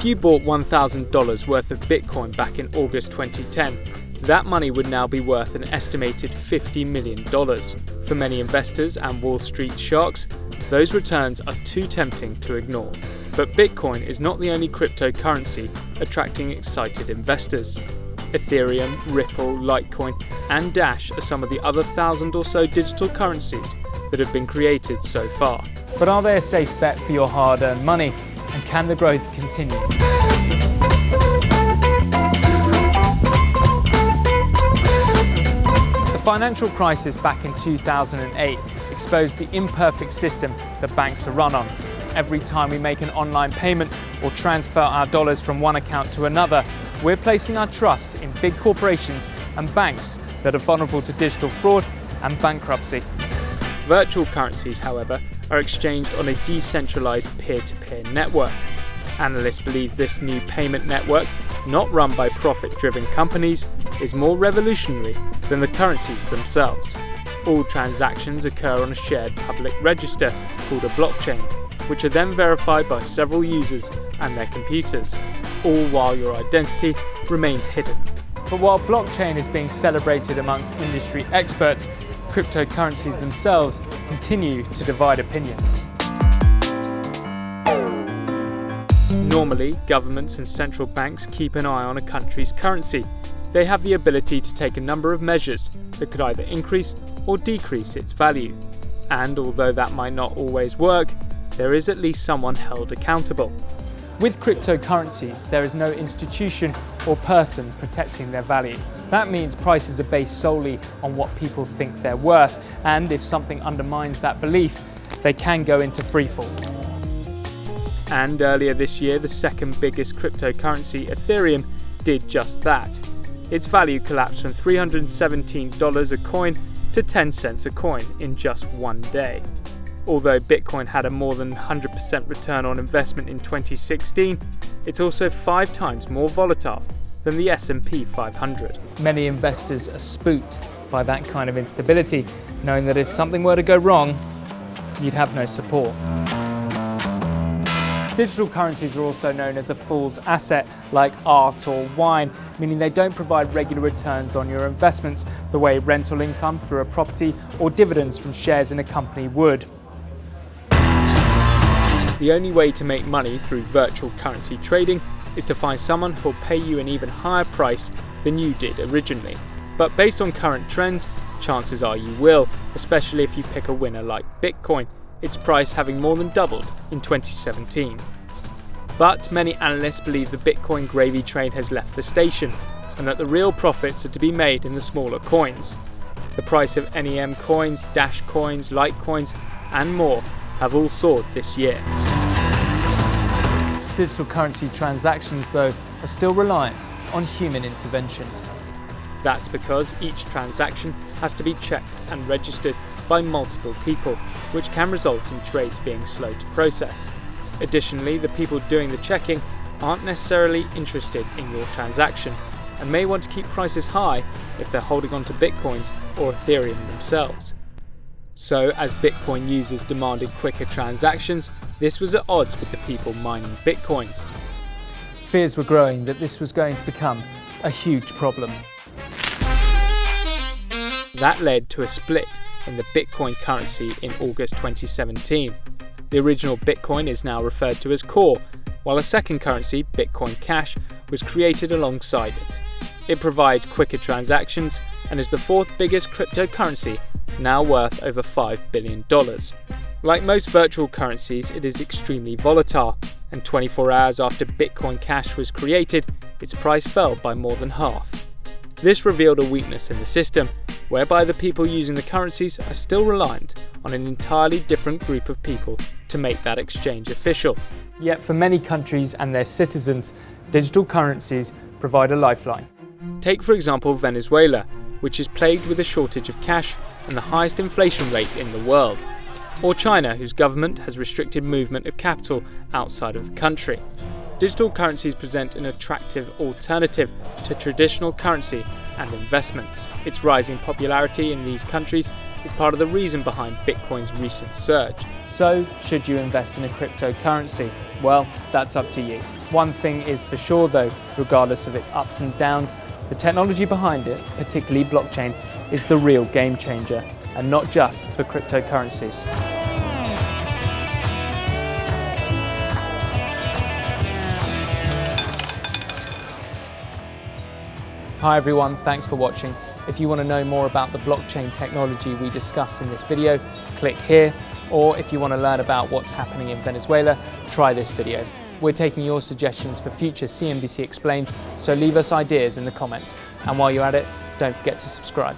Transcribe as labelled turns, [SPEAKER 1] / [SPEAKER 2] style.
[SPEAKER 1] If you bought $1,000 worth of Bitcoin back in August 2010, that money would now be worth an estimated $50 million. For many investors and Wall Street sharks, those returns are too tempting to ignore. But Bitcoin is not the only cryptocurrency attracting excited investors. Ethereum, Ripple, Litecoin, and Dash are some of the other 1,000 or so digital currencies that have been created so far. But are they a safe bet for your hard-earned money? And can the growth continue? The financial crisis back in 2008 exposed the imperfect system that banks are run on. Every time we make an online payment or transfer our dollars from one account to another, we're placing our trust in big corporations and banks that are vulnerable to digital fraud and bankruptcy. Virtual currencies, however, are exchanged on a decentralized peer-to-peer network. Analysts believe this new payment network, not run by profit-driven companies, is more revolutionary than the currencies themselves. All transactions occur on a shared public register called a blockchain, which are then verified by several users and their computers, all while your identity remains hidden. But while blockchain is being celebrated amongst industry experts, cryptocurrencies themselves continue to divide opinion. Normally, governments and central banks keep an eye on a country's currency. They have the ability to take a number of measures that could either increase or decrease its value. And although that might not always work, there is at least someone held accountable. With cryptocurrencies, there is no institution or person protecting their value. That means prices are based solely on what people think they're worth, and if something undermines that belief, they can go into freefall. And earlier this year, the second biggest cryptocurrency, Ethereum, did just that. Its value collapsed from $317 a coin to 10 cents a coin in just one day. Although Bitcoin had a more than 100% return on investment in 2016, it's also 5 times more volatile than the S&P 500. Many investors are spooked by that kind of instability, knowing that if something were to go wrong, you'd have no support. Digital currencies are also known as a fool's asset, like art or wine, meaning they don't provide regular returns on your investments the way rental income through a property or dividends from shares in a company would. The only way to make money through virtual currency trading is to find someone who'll pay you an even higher price than you did originally. But based on current trends, chances are you will, especially if you pick a winner like Bitcoin, its price having more than doubled in 2017. But many analysts believe the Bitcoin gravy train has left the station, and that the real profits are to be made in the smaller coins. The price of NEM coins, Dash coins, Litecoins, and more have all soared this year. Digital currency transactions, though, are still reliant on human intervention. That's because each transaction has to be checked and registered by multiple people, which can result in trades being slow to process. Additionally, the people doing the checking aren't necessarily interested in your transaction and may want to keep prices high if they're holding on to Bitcoins or Ethereum themselves. So, as Bitcoin users demanded quicker transactions, this was at odds with the people mining Bitcoins. Fears were growing that this was going to become a huge problem. That led to a split in the Bitcoin currency in August 2017. The original Bitcoin is now referred to as Core, while a second currency, Bitcoin Cash, was created alongside it. It provides quicker transactions and is the 4th biggest cryptocurrency, now worth over $5 billion. Like most virtual currencies, it is extremely volatile, and 24 hours after Bitcoin Cash was created, its price fell by more than half. This revealed a weakness in the system, whereby the people using the currencies are still reliant on an entirely different group of people to make that exchange official. Yet for many countries and their citizens, digital currencies provide a lifeline. Take for example Venezuela, which is plagued with a shortage of cash and the highest inflation rate in the world. Or China, whose government has restricted movement of capital outside of the country. Digital currencies present an attractive alternative to traditional currency and investments. Its rising popularity in these countries is part of the reason behind Bitcoin's recent surge. So, should you invest in a cryptocurrency? Well, that's up to you. One thing is for sure though, regardless of its ups and downs, the technology behind it, particularly blockchain, is the real game changer, and not just for cryptocurrencies. Hi everyone, thanks for watching. If you want to know more about the blockchain technology we discussed in this video, click here. Or if you want to learn about what's happening in Venezuela, try this video. We're taking your suggestions for future CNBC Explains, so leave us ideas in the comments. And while you're at it, don't forget to subscribe.